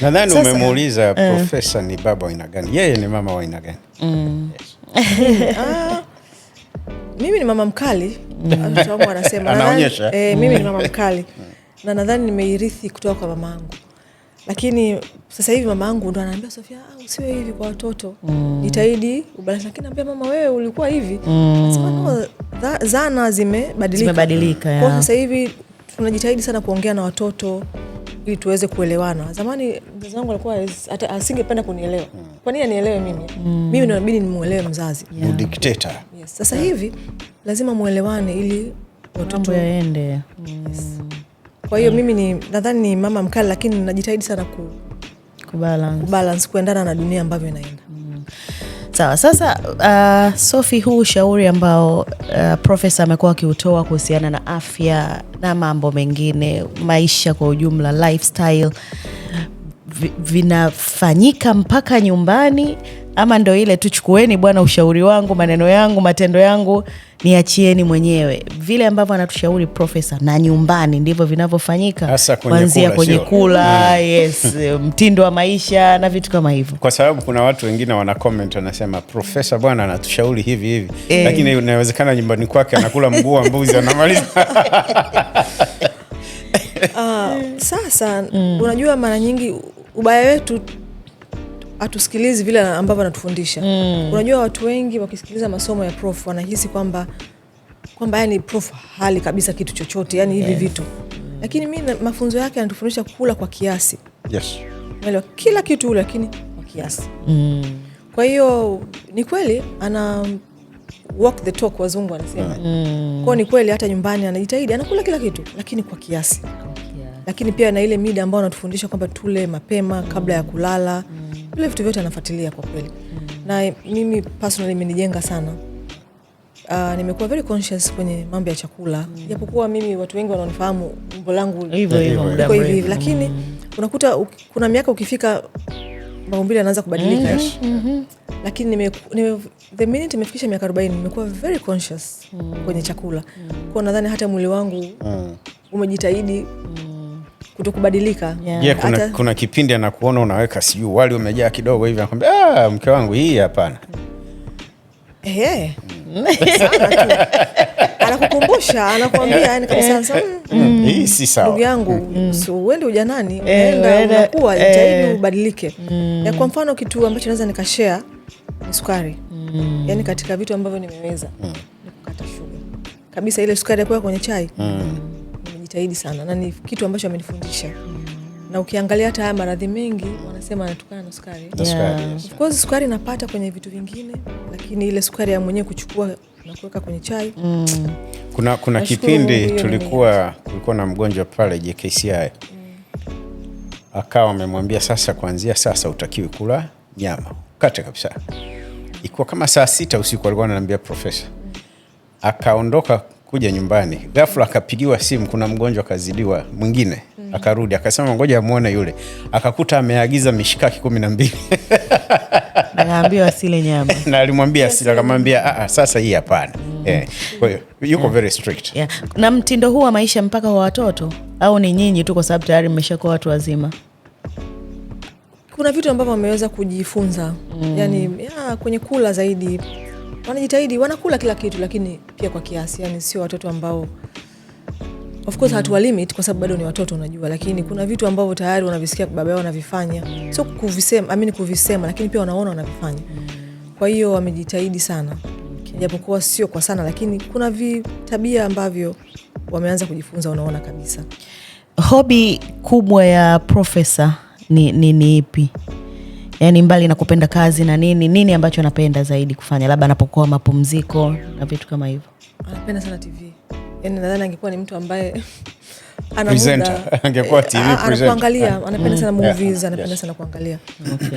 Nadhani umemuuliza profesa ni baba wa aina gani. Yeye ni mama wa aina gani? Yes. Mimi ni mama mkali. Mtu wangu anasema anaonyesha. Mimi ni mama mkali. Na nadhani nimeirithi kutoka kwa mamangu. Lakini sasa hivi mamangu ndo ananiambia Sofia, usiwe hivi kwa watoto. Jitahidi ubalance. Lakini anambia mama, wewe ulikuwa hivi. Nasema no, zana zimebadilika. Kwa sasa hivi tunajitahidi sana kuongea na watoto ili tuweze kuelewana. Zamani mzazi wangu alikuwa asingependa kunielewa. Kwa nini anielewe mimi? Mimi ndio inabidi nimuelewe mzazi. Dictator. Yes. Sasa hivi lazima muelewane ili watoto yaende. Yes. Kwa hiyo mimi nadhani ni mama mkali, lakini najitahidi sana kubalance kuendana na dunia ambavyo inaenda. Sawa, sasa Sophie, huu ushauri ambao profesa amekuwa akiutoa kuhusiana na afya na mambo mengine, maisha kwa ujumla, lifestyle, vinafanyika mpaka nyumbani ama ndo ile tuchukueni bwana ushauri wangu, maneno yangu, matendo yangu niachieni mwenyewe? Vile ambavyo anatushauri profesa na nyumbani ndivyo vinavyofanyika, kuanzia kwenye kula, yes, mtindo wa maisha na vitu kama hivyo. Kwa sababu kuna watu wengine wana comment wanasema profesa bwana anatushauri hivi lakini inawezekana nyumbani kwake anakula mguu wa mbuzi anamaliza. Sasa unajua mara nyingi ubaya wetu hatusikilizi vile ambavyo anatufundisha. Unajua watu wengi wakisikiliza masomo ya prof wanahisi kwamba yani prof hali kabisa kitu chochote, yani hivi vitu. Lakini mimi mafunzo yake yanatufundisha kula kwa kiasi. Yes. Kila kitu lakini kwa kiasi. Kwa hiyo ni kweli ana walk the talk, wazungu wanasema. Kwa ni kweli hata nyumbani anajitahidi, anakula kila kitu lakini kwa kiasi. Lakini pia na ile mida ambayo anatufundisha kwamba tule mapema kabla ya kulala. Vile vitu vyote anafuatilia kwa kweli. Na mimi personally imenijenga sana. Nimekuwa very conscious kwenye mambo ya chakula. Japokuwa mimi watu wengi wanaonifahamu umbo langu hivi, lakini unakuta kuna miaka ukifika maumbile yanaanza kubadilika. Lakini the minute nimefikisha miaka 40 nimekuwa very conscious kwenye chakula. Kwa nadhani hata mwili wangu umejitahidi kutokubadilika. Kuna kipindi anakuona unaweka siyo wali umejaa kidogo hivi anakuambia mke wangu hii hapana. Anakukumbusha, anakuambia yani kabisa hii si sawa. Ndugu yangu, so uende ujanani, unakuwa jitahidi ubadilike. Ya kwa mfano kitu ambacho naweza nikashare ni sukari. Yani katika vitu ambavyo nimeweza nikukata sugar. Kabisa ile sukari ya kwa kwenye chai. Nimejitahidi sana na ni kitu ambacho amenifundisha. Na ukiangalia hata haya maradhi mengi wanasema yanatokana na sukari. Of course sukari napata kwenye vitu vingine, lakini ile sukari ya mwenyewe kuchukua na kuweka kwenye chai. Kuna kipindi kulikuwa na mgonjwa pale JKCI. Akawa amemwambia sasa kuanzia sasa utakiwi kula nyama. Kate kabisa. Ikuwa kama saa 6 usiku alikuwa ananiambia profesa. Akaondoka kuja nyumbani. Ghafla akapigiwa simu, kuna mgonjwa kazidiwa mwingine. Akarudi akasema ngoja muone yule. Akakuta ameagiza mishikaki 12. Anaambiwa asile nyama. Na alimwambia asile, akamwambia sasa hii hapana. Kwa hiyo yuko very strict. Na mtindo huu wa maisha mpaka kwa watoto au ni nyinyi tu kwa sababu tayari mmeshakuwa watu wazima? Kuna vitu ambavyo wameweza kujifunza. Yani kwenye kula zaidi wanajitahidi, wanakula kila kitu lakini pia kwa kiasi. Yani sio watoto ambao of course hatuwa limit kwa sababu bado ni watoto unajua, lakini kuna vitu ambavyo tayari wanavisikia baba yao wanavifanya. Sio kuvisema lakini pia wanaona wanavifanya. Kwa hiyo wamejitahidi sana. Japokuwa sio kwa sana lakini kuna tabia ambavyo wameanza kujifunza, unaona kabisa. Hobby kubwa ya profesa ni ipi? Yani mbali na kupenda kazi na nini ambacho anapenda zaidi kufanya, labda anapokuwa mapumziko na vitu kama hivyo? Anapenda sana TV. Yani nadhani angekuwa ni mtu ambaye ana presenter, angekuwa TV presenter. Anakuangalia, anapenda sana movies, anapenda sana kuangalia.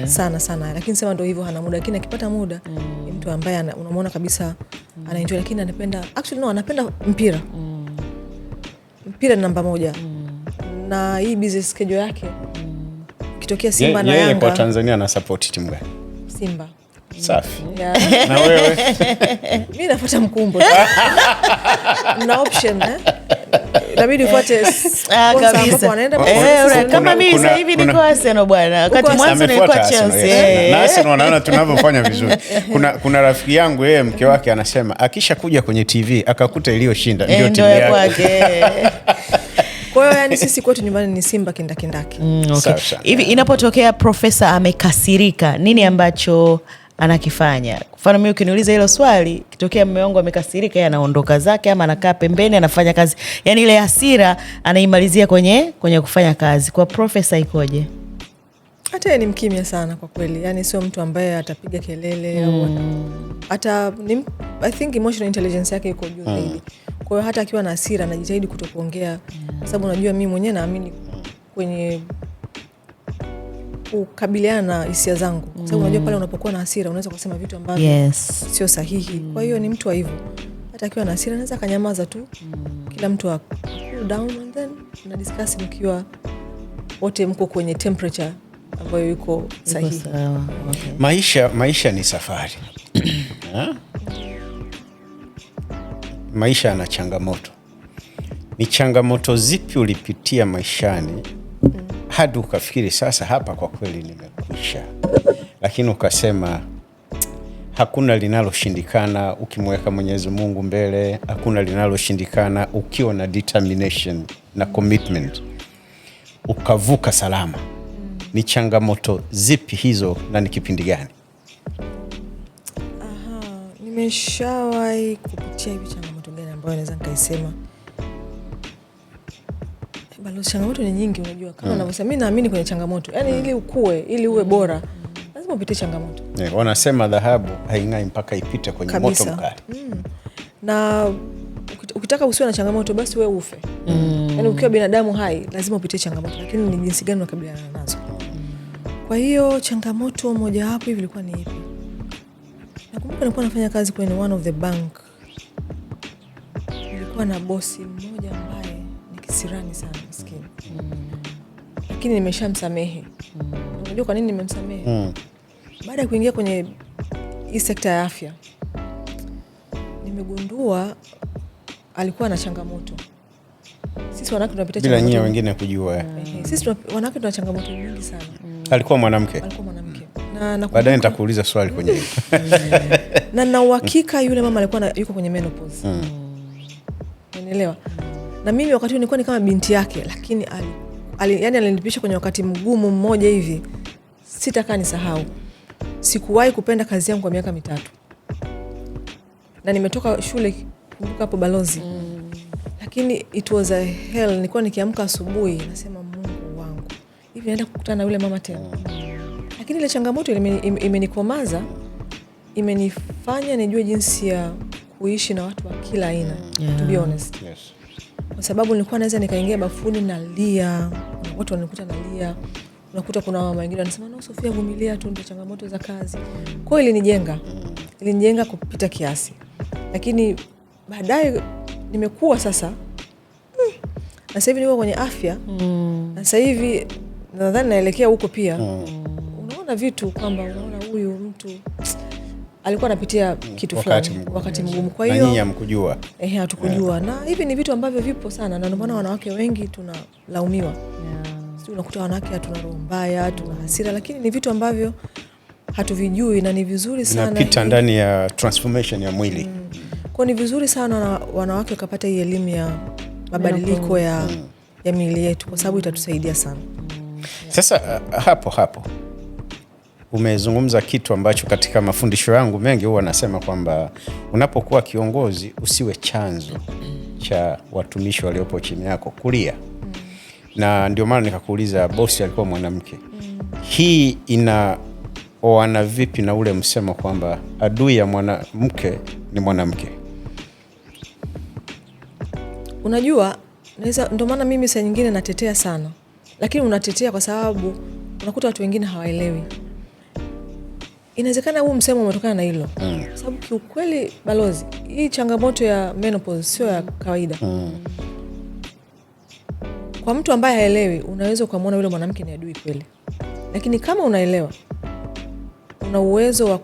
Sana. Lakini sema ndio hivyo hana muda, lakini akipata muda ni mtu ambaye unamwona kabisa anaenjoy, lakini anapenda anapenda mpira. Mpira ni namba 1. Na hii busy schedule yake kitokea Simba na Yanga. Yeye kwa Tanzania na support timu gani? Simba. Safi. Na wewe? Mimi nafuata mkumbo. Na option inabidi ufuate sponsor ambapo wanaenda kama mimi sasa hivi niko Arsenal bwana, wakati mwanzo nilikuwa Chelsea. Na Arsenal wanaona tunavyofanya vizuri. Kuna rafiki yangu yeye mke wake anasema akisha kuja kwenye TV akakuta iliyoshinda ndio timu yake. Kwa hiyo yani sisi kwetu nyumbani ni Simba kindakindaki. Okay. Hivi inapotokea profesa amekasirika, nini ambacho anakifanya? Mfano mimi ukiniuliza hilo swali, kitokea mume wangu amekasirika, yeye anaondoka zake ama anakaa pembeni anafanya kazi. Yaani ile hasira anaimalizia kwenye kufanya kazi. Kwa profesa ikoje? Hata yeye ni mkimya sana kwa kweli. Yaani sio mtu ambaye atapiga kelele au hata I think emotional intelligence yake iko juu zaidi. Kwa hiyo hata akiwa na hasira anajitahidi kutokuongea kwa sababu unajua mimi mwenyewe naamini kwenye kukabiliana na hisia zangu. Kwa sababu unajua pale unapokuwa na hasira unaweza kusema vitu ambavyo sio sahihi. Kwa hiyo ni mtu wa hivyo. Hata akiwa na hasira anaweza kanyamaza tu. Kila mtu cool down and then na discuss mkiwa wote mko kwenye temperature ambayo iko sahihi. Okay. Maisha ni safari. Maisha yana changamoto. Ni changamoto zipi ulipitia maishani hadi ukafikiri sasa hapa kwa kweli nimekwisha, lakini ukasema hakuna linaloshindikana ukimweka Mwenyezi Mungu mbele, hakuna linaloshindikana ukiwa na determination na commitment, ukavuka salama? Ni changamoto zipi hizo na ni kipindi gani? Nimeshawahi kupitia hivi changamoto gani ambayo naweza nikaisema? Balozi, changamoto ni nyingi unajua. Kama ninavyosema mimi naamini kwenye changamoto. Yaani ili ukue, ili uwe bora, lazima upitie changamoto. Wanasema dhahabu haing'ai mpaka ipite kwenye moto mkali. Na ukitaka usiwe na changamoto basi wewe ufe. Yaani ukiwa binadamu hai lazima upitie changamoto, lakini ni jinsi gani unakabiliana nazo. Kwa hiyo changamoto moja hapo hivi ilikuwa ni ipi? Nakumbuka nilikuwa nafanya kazi kwenye one of the bank. Nilikuwa na bosi mmoja ambaye ni kisirani sana maskini. Lakini nimeshamsamehe. Unajua kwa nini nimemsamehe? Baada ya kuingia kwenye hii sekta ya afya, nimegundua alikuwa na changamoto. Sisi wanawake tunapitia changamoto. Bila nyinyi wengine kujua. Sisi wanawake tuna changamoto nyingi sana. Alikuwa mwanamke. Na baadaye nitakuuliza swali kwenye hilo. Na uhakika yule mama alikuwa yuko kwenye menopause. Unaelewa? Na mimi wakati huo nilikuwa ni kama binti yake, lakini yani alinipisha kwenye wakati mgumu mmoja hivi. Sitakaa nisahau. Sikuwahi kupenda kazi yangu kwa miaka 3. Na nimetoka shule kumbuka hapo Balozi. Lakini it was a hell. Nilikuwa nikiamka asubuhi nasema Mungu wangu, hivi naenda kukutana na yule mama tena. Lakini ile changamoto imenikomaza, imenifanya nijue jinsi ya kuishi na watu wa kila aina, to be honest. Kwa sababu nilikuwa naweza nikaingia bafuni nalia, watu wanikuta nalia. Unakuta kuna mama wengine wanasema no Sofia vumilia tu, ndio changamoto za kazi. Kwa hiyo ilinijenga kupita kiasi. Lakini baadaye nimekuwa sasa. Na sasa hivi niko kwenye afya. Na sasa hivi nadhani naelekea huko pia. Unaona vitu kwamba unaona huyu mtu alikuwa anapitia kitu fulani wakati mgumu. Kwa hiyo nyinyi hamkujua. Hatukujua. Na hivi ni vitu ambavyo vipo sana, na ndio maana wanawake wengi tunalaumiwa. Sisi unakuta wanawake hatuna roho mbaya, tuna hasira, lakini ni vitu ambavyo hatuvijui na ni vizuri sana. Inapita ndani ya transformation ya mwili. Kwa ni vizuri sana wanawake wakapata hii elimu ya mabadiliko ya miili yetu, kwa sababu itatusaidia sana. Sasa hapo umezungumza kitu ambacho katika mafundisho yangu mengi huwa nasema kwamba unapokuwa kiongozi usiwe chanzo cha watumishi waliopo chini yako kulia. Na ndio maana nikakuuliza bosi alikuwa mwanamke. Hii inaoana vipi na ule msemo kwamba adui ya mwanamke ni mwanamke? Unajua, ndio maana mimi saa nyingine natetea sana. Lakini unatetea kwa sababu unakuta watu wengine hawaelewi. Inawezekana huu msemo umetokana na hilo. Kwa sababu kiukweli Balozi, hii changamoto ya menopause sio ya kawaida. Kwa mtu ambaye haelewi, unaweza ukamwona yule mwanamke ni adui kweli. Lakini kama unaelewa, una uwezo wa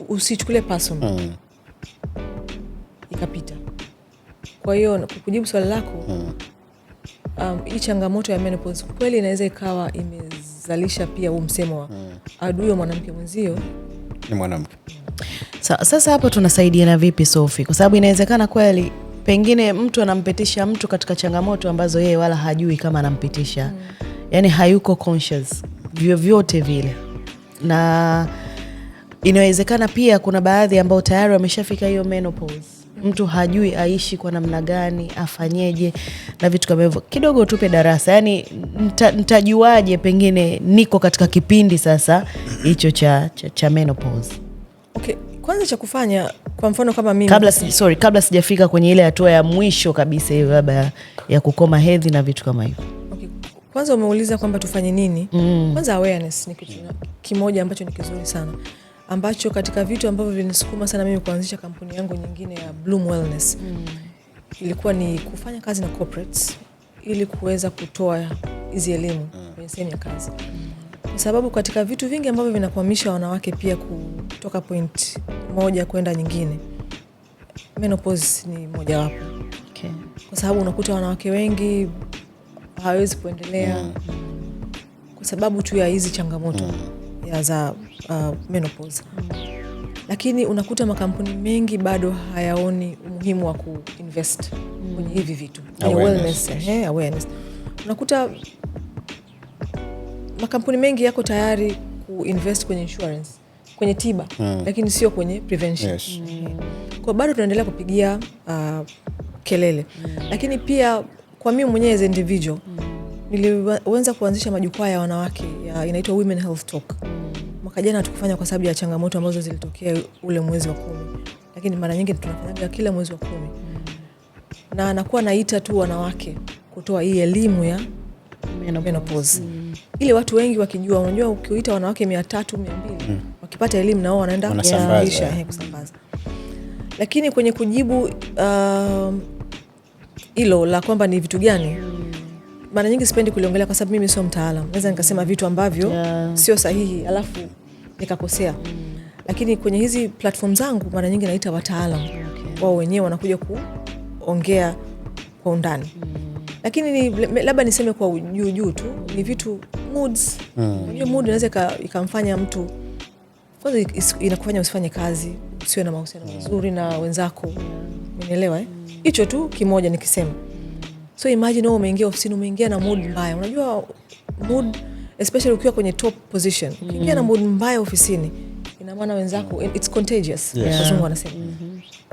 usichukulie personal. Ikapita. Kwa hiyo kujibu swali lako, hii changamoto ya menopause kweli inaweza ikawa imezalisha pia huu msemo wa adui wa mwanamke mwenzio ni mwanamke. Sasa hapo tunasaidiana vipi Sophie? Kwa sababu inawezekana kweli pengine mtu anampitisha mtu katika changamoto ambazo yeye wala hajui kama anampitisha. Yani hayuko conscious vyovyote vile. Na inawezekana pia kuna baadhi ambao tayari wameshafika hiyo menopause. Mtu hajui aishi kwa namna gani, afanyeje na vitu kama hivyo. Kidogo tupe darasa. Yani nitajuaje pengine niko katika kipindi sasa hicho cha menopause? Okay, kwanza cha kufanya kwa mfano kama mimi kabla sijafika kwenye ile hatua ya mwisho kabisa hiyo labda ya kukoma hedhi na vitu kama hivyo. Okay, kwanza umeuliza kwamba tufanye nini? Kwanza awareness ni kitu kimoja ambacho ni kizuri sana, ambacho katika vitu ambavyo vinisukuma sana mimi kuanzisha kampuni yangu nyingine ya Bloom Wellness. Ilikuwa ni kufanya kazi na corporates ili kuweza kutoa hizi elimu kwenye sehemu ya kazi. Kwa sababu katika vitu vingi ambavyo vinakwamisha wanawake pia kutoka point moja kwenda nyingine, menopause ni moja wapo. Okay. Kwa sababu unakuta wanawake wengi hawezi kuendelea kwa sababu tu ya hizi changamoto ya za menopause. Lakini unakuta makampuni mengi bado hayaoni umuhimu wa kuinvest kwenye hivi vitu. Wellness, awareness. Unakuta makampuni mengi yako tayari kuinvest kwenye insurance, kwenye tiba, lakini sio kwenye prevention. Yes. Kwa bado tunaendelea kupigia kelele. Lakini pia kwa mimi mwenyewe as individual, nilianza kuanzisha majukwaa ya wanawake inaitwa Women Health Talk. Mwaka jana tukufanya kwa sababu ya changamoto ambazo zilitokea ule mwezi wa 10. Lakini mara nyingi tunafanya kila mwezi wa 10. Na nakuwa naita tu wanawake kutoa hii elimu ya menopause. Ili watu wengi wakijua, unajua ukiita wanawake 300, 200, wakipata elimu nao wanaenda kusambaza. Lakini kwenye kujibu hilo la kwamba ni vitu gani, mara nyingi sipendi kuliongelea kwa sababu mimi sio mtaalamu. Naweza nikasema vitu ambavyo sio sahihi alafu nikakosea. Lakini kwenye hizi platform zangu mara nyingi naita wataalamu. Wao wenyewe wanakuja kuongea kwa undani. Lakini labda niseme kwa juu tu, ni vitu moods. Unajua mood inaweza ikamfanya mtu kwanza inakufanya usifanye kazi, usiwe na mahusiano mazuri na wenzako. Umeelewa Hicho tu kimoja nikisema. So imagine wewe umeingia ofisini, umeingia na mood mbaya. Unajua mood especially ukiwa kwenye top position. Ukiingia na mood mbaya ofisini, ina maana wenzako it's contagious. Wazungu wanasema.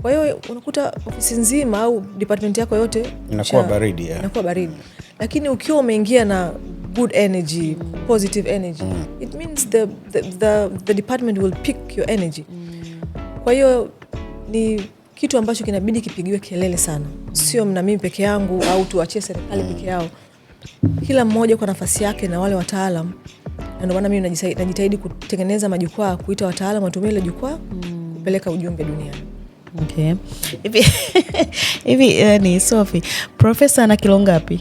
Kwa hiyo unakuta ofisi nzima au department yako yote inakuwa baridi. Inakuwa baridi. Lakini ukiwa umeingia na good energy, positive energy, it means the department will pick your energy. Kwa hiyo ni kitu ambacho kinabidi kipigiwe kelele sana. Sio na mimi peke yangu au tuachie serikali peke yao. Kila mmoja kwa nafasi yake na wale wataalamu. Na ndio maana mimi najitahidi kutengeneza majukwaa, kuita wataalamu watumie ile jukwaa kupeleka ujumbe duniani. Okay. Hivi ni Sophie, profesa ana kilo ngapi?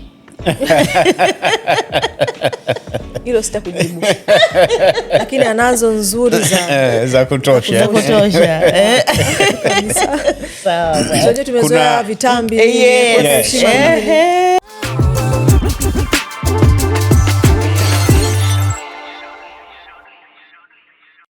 Hilo sitakujibu. Lakini anazo nzuri za kutosha. Sawa. Sote tumezoea vitambi.